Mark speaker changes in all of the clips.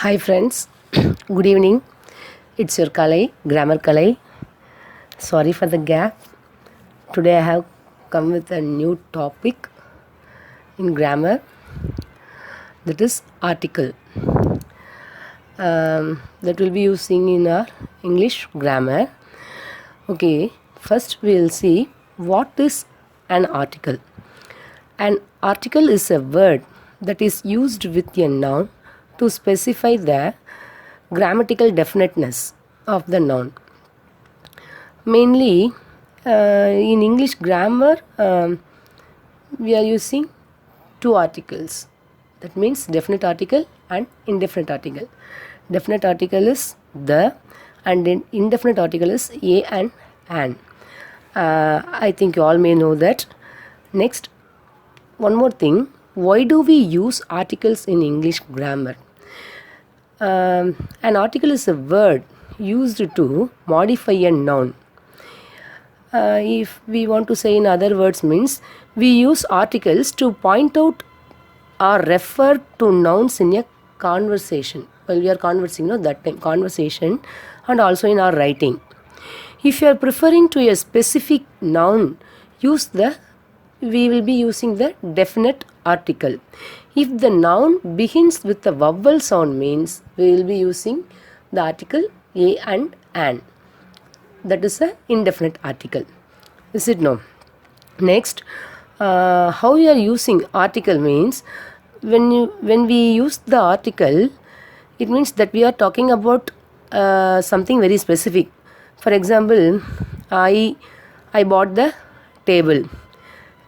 Speaker 1: Hi friends, good evening. It's your Kalai, Grammar Kalai. Sorry for the gap. Today I have come with a new topic in grammar, that is article. That will be using in our English grammar. Okay, first we will see what is an article. An article is a word that is used with a noun to specify the grammatical definiteness of the noun. Mainly in English grammar, we are using two articles. That means definite article and indefinite article. Definite article is the, and indefinite article is a and an. I think you all may know that. Next, one more thing. Why do we use articles in English grammar? An article is a word used to modify a noun. If we want to say in other words, means we use articles to point out or refer to nouns in a conversation. While we are conversing, that time conversation, and also in our writing. If you are referring to a specific noun, we will be using the definite article. If the noun begins with a vowel sound, means we will be using the article a and an. That is a indefinite article. Is it no? Next, how you are using article means when we use the article, it means that we are talking about something very specific. For example, I bought the table.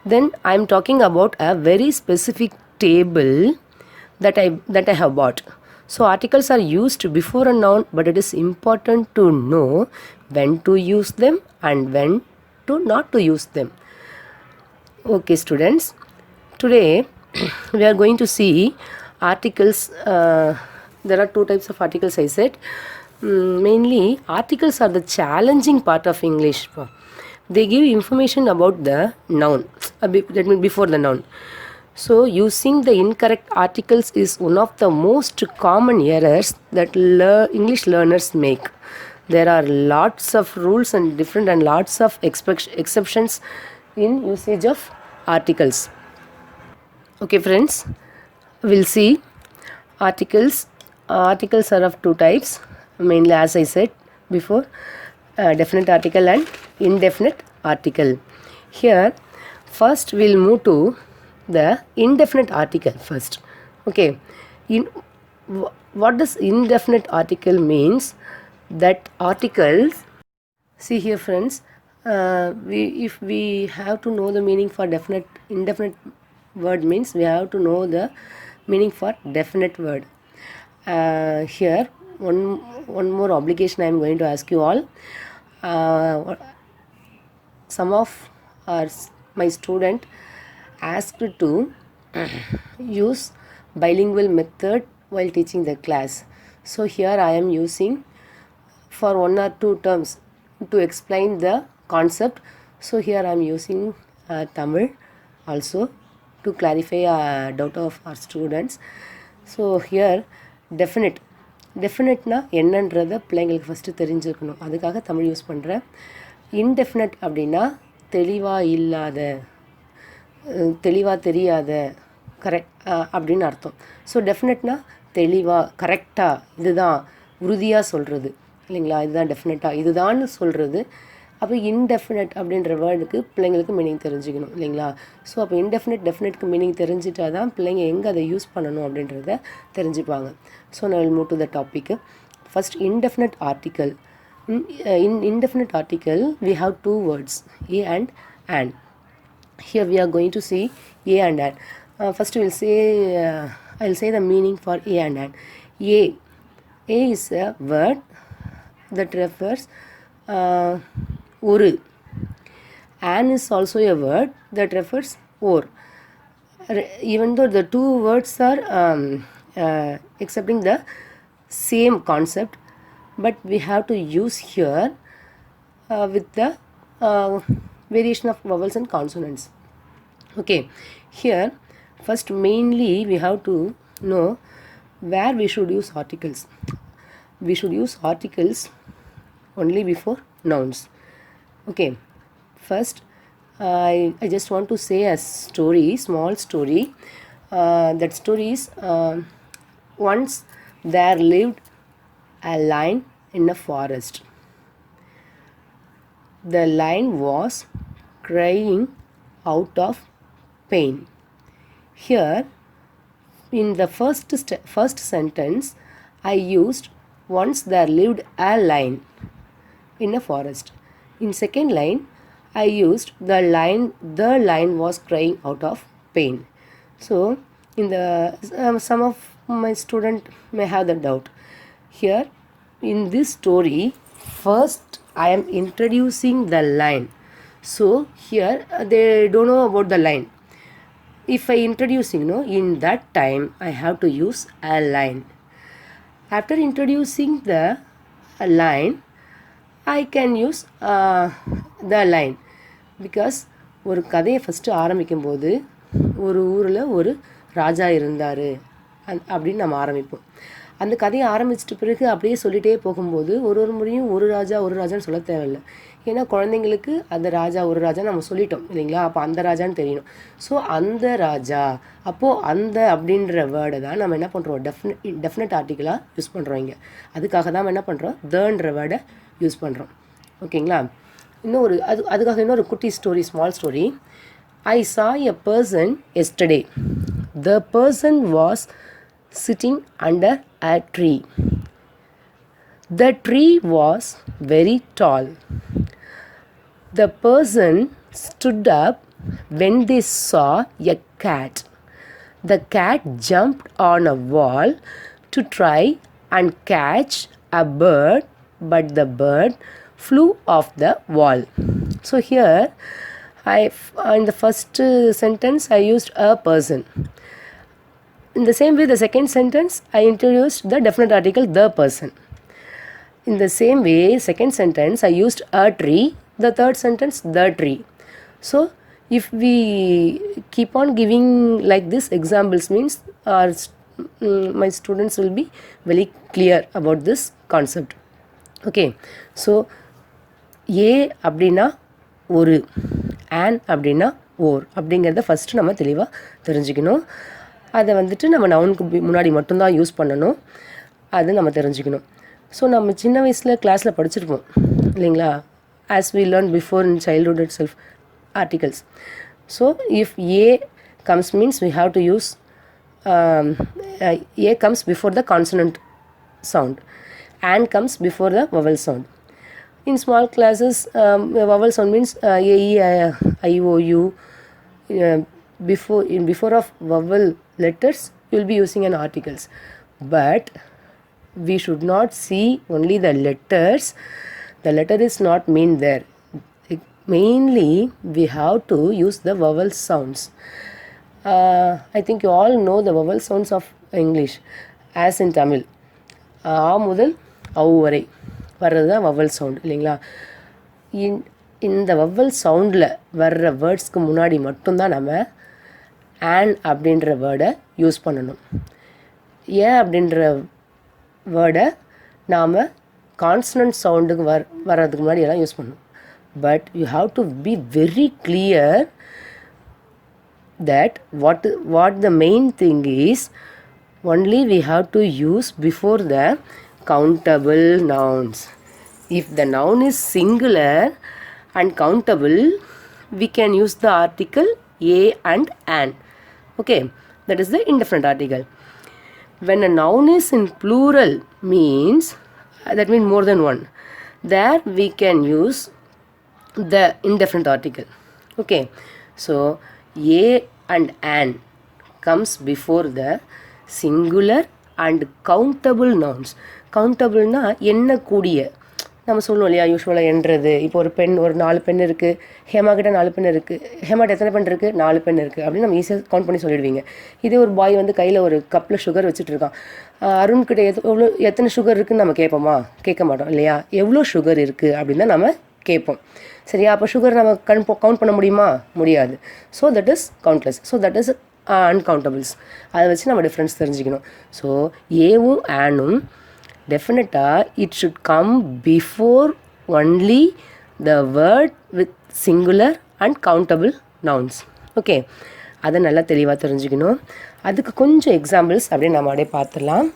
Speaker 1: Then I am talking about a very specific table that I have bought. So articles are used before a noun, but it is important to know when to use them and when to not to use them. Okay, students, today we are going to see articles. There are two types of articles, I said. Mainly articles are the challenging part of English. They give information about the noun, that means before the noun. So using the incorrect articles is one of the most common errors that English learners make. There are lots of rules and lots of exceptions in usage of articles. Okay friends, we'll see articles. Articles are of two types, mainly as I said before, definite article and indefinite article. Here first we'll move to the indefinite article first. Okay, what does indefinite article means? That articles, see here friends, if we have to know the meaning for indefinite word, means we have to know the meaning for definite word. Here one more obligation I am going to ask you all. Some of my student asked to use bilingual method while teaching the class. So here I am using for one or two terms to explain the concept. So here I am using Tamil also to clarify a doubt of our students. So here டெஃபினட்னா என்னன்றதை பிள்ளைங்களுக்கு first தெரிஞ்சுக்கணும். அதுக்காக Tamil use பண்ணுறேன். Indefinite அப்படின்னா தெளிவாக இல்லாத, தெளிவாக தெரியாத, கரெக்ட் அப்படின்னு அர்த்தம். ஸோ டெஃபினட்னா தெளிவாக, கரெக்டாக, இதுதான் உறுதியாக சொல்கிறது இல்லைங்களா, இதுதான் டெஃபினட்டாக இதுதான்னு சொல்கிறது. அப்போ இன்டெஃபினட் அப்படின்ற வேர்டுக்கு பிள்ளைங்களுக்கு மீனிங் தெரிஞ்சுக்கணும் இல்லைங்களா. ஸோ அப்போ டெஃபினெட்க்கு மீனிங் தெரிஞ்சிட்டா தான் பிள்ளைங்க எங்கே அதை யூஸ் பண்ணணும் அப்படின்றத தெரிஞ்சுப்பாங்க. ஸோ நான் will move to the topic. First indefinite article. In indefinite article we have two words, a and an. Here we are going to see a and an. First we'll say I'll say the meaning for a and an. A is a word that refers ஒரு. An is also a word that refers or. Even though the two words are accepting the same concept, but we have to use here with the variation of vowels and consonants. Okay, here first mainly we have to know where we should use articles. We should use articles only before nouns. Okay, first I just want to say a story, small story. That story is once there lived a lion in a forest. The lion was crying out of pain. Here, in the first sentence, I used once there lived a lion in a forest. In second line, I used the lion was crying out of pain. So, in the some of my student may have the doubt. Here, in this story, first I am introducing the lion. So, here they don't know about the lion. If I introducing, in that time I have to use a line. After introducing the line, I can use the line because ஒரு கதையை first ஆரம்பிக்கும் போது ஒரு ஊரில் ஒரு ராஜா இருந்தார் அப்படின்னு நம்ம ஆரம்பிப்போம். அந்த கதையை ஆரம்பிச்சிட்ட பிறகு அப்படியே சொல்லிகிட்டே போகும்போது ஒரு முறையும் ஒரு ராஜான்னு சொல்ல தேவையில்லை. ஏன்னா குழந்தைங்களுக்கு அந்த ராஜா ஒரு ராஜா நம்ம சொல்லிட்டோம் இல்லைங்களா, அப்போ அந்த ராஜான்னு தெரியணும். ஸோ அந்த ராஜா, அப்போது அந்த அப்படின்ற வேர்டை தான் நம்ம என்ன பண்ணுறோம், டெஃபினட் ஆர்டிக்கலாக யூஸ் பண்ணுறோம். இங்கே அதுக்காக தான் நம்ம என்ன பண்ணுறோம், தன்ற வேர்டை யூஸ் பண்ணுறோம். ஓகேங்களா. அதுக்காக இன்னொரு குட்டி story, small story. I saw a person yesterday. The person was sitting under a tree. The tree was very tall. The person stood up when they saw a cat. The cat jumped on a wall to try and catch a bird, but the bird flew off the wall. So here, in the first sentence, I used a person. In the same way, the second sentence, I introduced the definite article, the person. In the same way, second sentence, I used a tree. The third sentence, the tree. So, if we keep on giving like this examples means my students will be very clear about this concept. Okay. So, A அப்படின்னா ஒரு, an அப்படின்னா ஓர் அப்படிங்கிறத first நம்ம தெளிவாக தெரிஞ்சுக்கணும். அதை வந்துட்டு நம்ம நவுனுக்கு முன்னாடி மட்டும்தான் யூஸ் பண்ணணும், அது நம்ம தெரிஞ்சுக்கணும். ஸோ நம்ம சின்ன வயசில் கிளாஸில் படிச்சிருப்போம் இல்லைங்களா, as we learned before in childhood itself, articles. So if A comes means we have to use A comes before the consonant sound, and comes before the vowel sound. In small classes, vowel sound means A, E, I, O, U. Before of vowel letters, you will be using an articles. But we should not see only the letters. The letter is not mean there. Mainly, we have to use the vowel sounds. I think you all know the vowel sounds of English, as in Tamil. A முதல் au வரை வர்றது தான் vowel sound இல்லைங்களா. இந்த vowel soundல வர்ற வேர்ட்ஸ்க்கு முன்னாடி மட்டும்தான் நம்ம an அப்படின்ற வேர்டை யூஸ் பண்ணணும். ஏன் அப்படின்ற வேர்டை நாம் கான்சனன்ட் சவுண்டுக்கு வர்றதுக்கு முன்னாடி எல்லாம் யூஸ் பண்ணணும். But you have to be very clear that what the main thing is, only we have to use before the countable nouns. If the noun is singular and countable, we can use the article a and an. Okay, that is the indefinite article. When a noun is in plural means, that means more than one, there we can use the indefinite article. Okay, so a and an comes before the singular and countable nouns. countable na எண்ணக்கூடிய, நம்ம சொல்லுவோம் இல்லையா, யூஸ்வலாக எண்ணுறது. இப்போ ஒரு 4 பெண் இருக்குது, ஹேமா கிட்ட 4 பெண் இருக்குது, ஹேமாட்ட எத்தனை பெண் இருக்குது, 4 பெண் இருக்குது அப்படின்னு நம்ம ஈஸியாக கவுண்ட் பண்ணி சொல்லிடுவீங்க. இதே ஒரு பாய் வந்து கையில் ஒரு கப்பில் சுகர் வச்சுட்டு இருக்கான், அருண்கிட்ட எத்தனை சுகர் இருக்குதுன்னு நம்ம கேட்போமா? கேட்க மாட்டோம் இல்லையா. எவ்வளோ சுகர் இருக்குது அப்படின்னு தான் நம்ம கேட்போம். சரியா, அப்போ சுகர் நம்ம கவுண்ட் பண்ண முடியுமா? முடியாது. So that is countless. So that is uncountables. அதை வச்சு நம்ம டிஃப்ரென்ஸ் தெரிஞ்சுக்கணும். ஸோ ஏவும் ஆனும் டெஃபினட்டாக it should come before only the word with singular and countable nouns. Okay, அதை நல்லா தெளிவாக தெரிஞ்சுக்கணும். அதுக்கு கொஞ்சம் எக்ஸாம்பிள்ஸ் அப்படியே நம்ம அப்படியே பார்த்துடலாம்.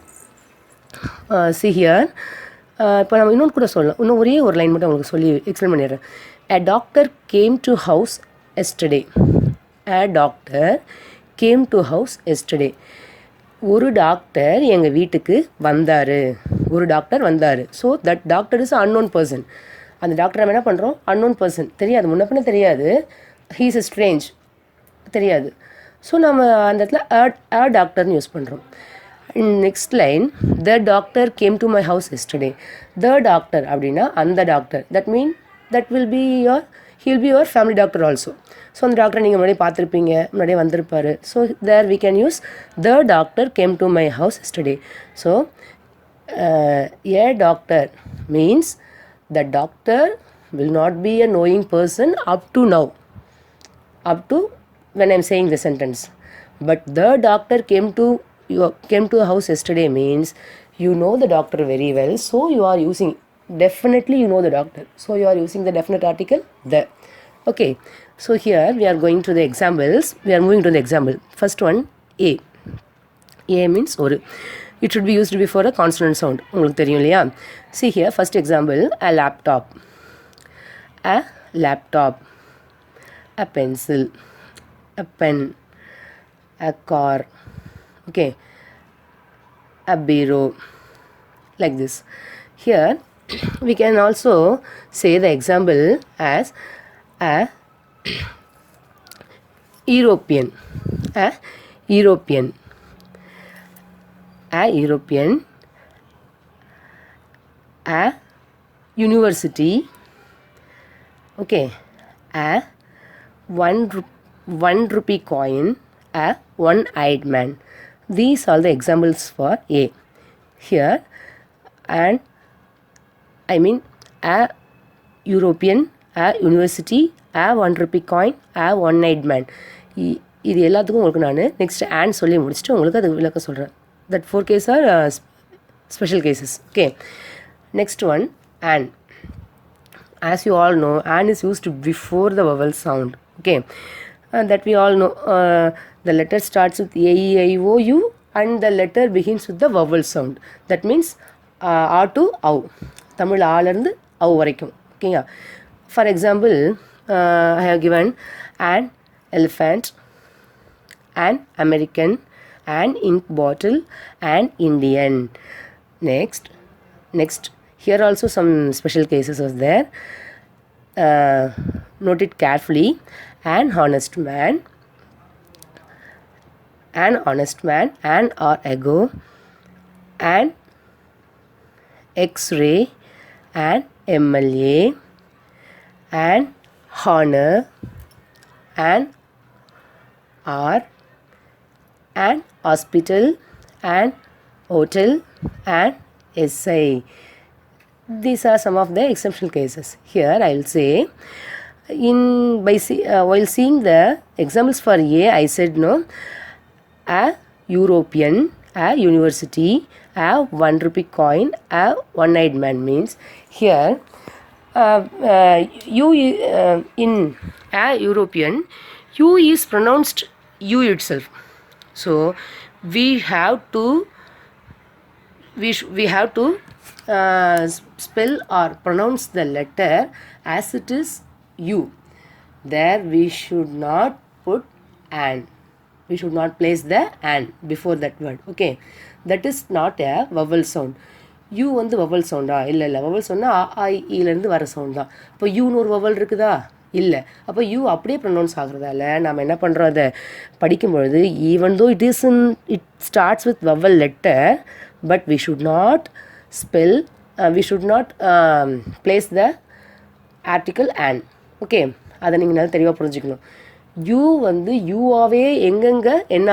Speaker 1: see here, இப்போ நம்ம இன்னொன்று கூட சொல்லலாம். இன்னும் ஒரே ஒரு லைன் மட்டும் உங்களுக்கு சொல்லி எக்ஸ்பிளைன் பண்ணிடுறேன். A doctor came to house yesterday. A doctor came to house yesterday. ஒரு டாக்டர் எங்கள் வீட்டுக்கு வந்தார். ஒரு டாக்டர் வந்தார். So that doctor is unknown person. அந்த டாக்டர் நம்ம என்ன பண்ணுறோம்? அன்னோன் பர்சன், தெரியாது, முன்னப்பின தெரியாது. ஹீ இஸ் a strange, தெரியாது. ஸோ நம்ம அந்த இடத்துல a டாக்டர்னு யூஸ் பண்ணுறோம். Next line, the doctor came to my house yesterday. The doctor அப்படின்னா அந்த doctor. That mean that will be your he'll be your family doctor also. So அந்த டாக்டரை நீங்கள் முன்னாடியே பார்த்துருப்பீங்க, முன்னாடியே வந்திருப்பார். So there we can use the doctor came to my house yesterday. So a doctor means the doctor will not be a knowing person up to now, up to when I'm saying the sentence. But the doctor came to a house yesterday means you know the doctor very well, so you are using, definitely you know the doctor, so you are using the definite article the. Okay, so here we are going to the examples. We are moving to the example. First one, a. A means ஒரு. It should be used before a consonant sound. உங்களுக்கு தெரியும் இல்லையா? See here, first example, a laptop. A laptop. A pencil. A pen. A car. Okay, a bureau, like this. Here we can also say the example as a European. A European. A European. A university. Okay, a one rupee coin. A one-eyed man. These are the examples for A. Here, and I mean a European, a university, a 1 rupee coin, a one-eyed man. இது எல்லாத்துக்கும் உங்களுக்கு நான் next and சொல்லி முடிச்சுட்டு உங்களுக்கு அது விளக்க சொல்கிறேன். That 4 cases are special cases. Okay, next one, and. As you all know, and is used before the vowel sound. Okay, that we all know. The letter starts with A, E, I, O, U, and the letter begins with the vowel sound. That means A to Au. Tamil ஆலருந்து Au வரைக்கும். ஓகேங்களா? For example, I have given an elephant, an American, an ink bottle, an Indian. Next, here also some special cases was there. Note it carefully. An honest man, an or ego, an X-ray, an MLA, an honor, an R, an hospital, an hotel, an essay. These are some of the exceptional cases. Here I will say, while seeing the examples for A, I said no. A European, a university, a 1 rupee coin, a one-eyed man means here U in a European, U is pronounced U itself. So we have to spell or pronounce the letter as it is U. There we should not put an. We should not place the an before that word. Okay, that is not a vowel sound. U வந்து vowel sound இல்லை vowel soundனா a i e லேருந்து வர sound தான். இப்போ யூன்னு ஒரு vowel இருக்குதா? இல்லை. அப்போ யூ அப்படியே ப்ரொனவுன்ஸ் ஆகுறதால நம்ம என்ன பண்ணுறோம், அதை படிக்கும்பொழுது even though it starts with vowel letter, but we should not place the article an. Okay, அதை நீங்கள் நல்லா தெளிவாக புரிஞ்சுக்கணும். யூ வந்து யூவாகவே எங்கெங்கே என்ன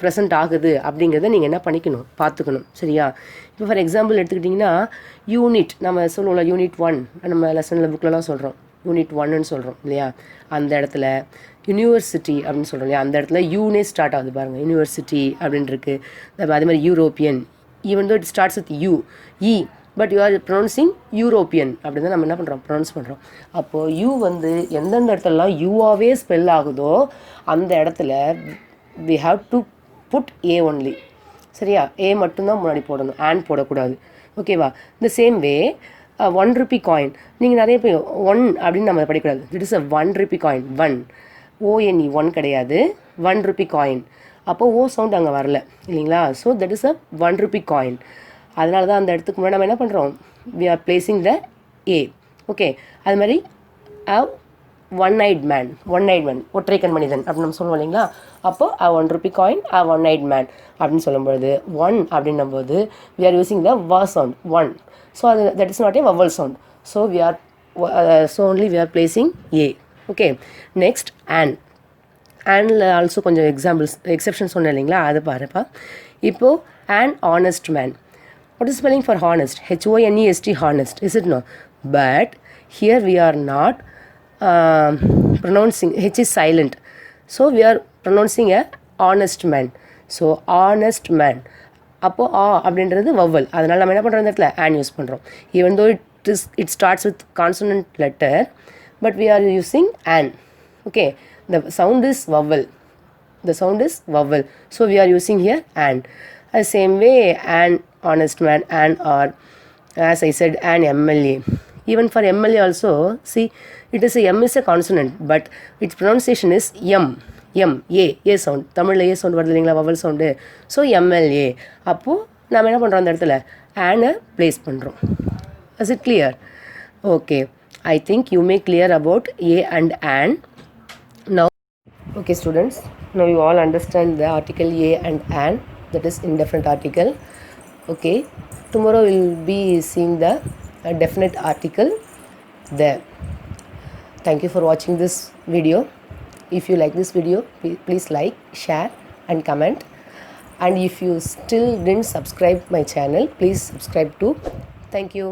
Speaker 1: ப்ரெசென்ட் ஆகுது அப்படிங்கிறத நீங்கள் என்ன பண்ணிக்கணும், பார்த்துக்கணும். சரியா? இப்போ ஃபார் எக்ஸாம்பிள் எடுத்துக்கிட்டிங்கன்னா யூனிட், நம்ம சொல்லுவோம்ல யூனிட் 1, நம்ம லெசனில் புக்கிலலாம் சொல்கிறோம் யூனிட் 1ன்னு சொல்கிறோம் இல்லையா, அந்த இடத்துல யூனிவர்சிட்டி அப்படின்னு சொல்கிறோம் இல்லையா, அந்த இடத்துல யூனே ஸ்டார்ட் ஆகுது பாருங்கள், யூனிவர்சிட்டி அப்படின்னு இருக்குது. அதே மாதிரி European, even though it starts with you, E, but you are pronouncing European அப்படின்னு தான் நம்ம என்ன பண்ணுறோம், ப்ரொனவுன்ஸ் பண்ணுறோம். அப்போது யூ வந்து எந்தெந்த இடத்துலலாம் யூவாகவே ஸ்பெல் ஆகுதோ அந்த இடத்துல we have to put a only. சரியா, ஏ மட்டும்தான் முன்னாடி போடணும், and போடக்கூடாது. ஓகேவா? இந்த சேம் வே 1 rupee காயின், நீங்கள் நிறைய பேர் 1 அப்படின்னு நம்ம படிக்கக்கூடாது. It is a 1 rupee coin, 1 ONE 1 கிடையாது, 1 rupee காயின். அப்போது ஓ சவுண்ட் அங்கே வரல இல்லைங்களா. So that is a 1 rupee coin. அதனால தான் அந்த இடத்துக்கு முன்னாடி நம்ம என்ன பண்ணுறோம், we are placing the A. Okay, அது மாதிரி ஒன்-ஐட் மேன், ஒற்றை கண் மனிதன் அப்படின்னு நம்ம சொல்லுவோம் இல்லைங்களா. அப்போது 1 rupee காயின், ஒன்-ஐட் மேன் அப்படின்னு சொல்லும்பொழுது 1 அப்படின்னும் போது we are using the வ sound 1. ஸோ அது that is not a vowel sound. So only we are placing A. Okay, next and also கொஞ்சம் எக்ஸெப்ஷன் சொன்னேன் இல்லைங்களா, அது பாருப்பா. இப்போது an honest man. What is spelling for honest? HONEST, honest, is it no? But here we are not pronouncing, H is silent. So we are pronouncing a honest man. So honest man. அப்போது அப்படின்றது vowel, அதனால் நம்ம என்ன பண்ணுறோம், இந்த இடத்துல and use பண்ணுறோம். Even though it starts with consonant letter, but we are using an. Okay, the sound is vowel. So we are using here and. The same way, an honest man, or as I said, an MLA. Even for MLA also, see, it is M is a consonant, but its pronunciation is A sound. தமிழில் A sound வருது இல்லைங்களா, vowel sound. So MLA. அப்போது நம்ம என்ன பண்ணுறோம், அந்த இடத்துல and place பண்ணுறோம். Is it clear? Okay, I think you may clear about A and. Now, okay students, now you all understand the article A and. That is indefinite article. Okay, tomorrow we'll be seeing the definite article there. Thank you for watching this video. If you like this video, please like, share and comment. And if you still didn't subscribe my channel, please subscribe too. Thank you.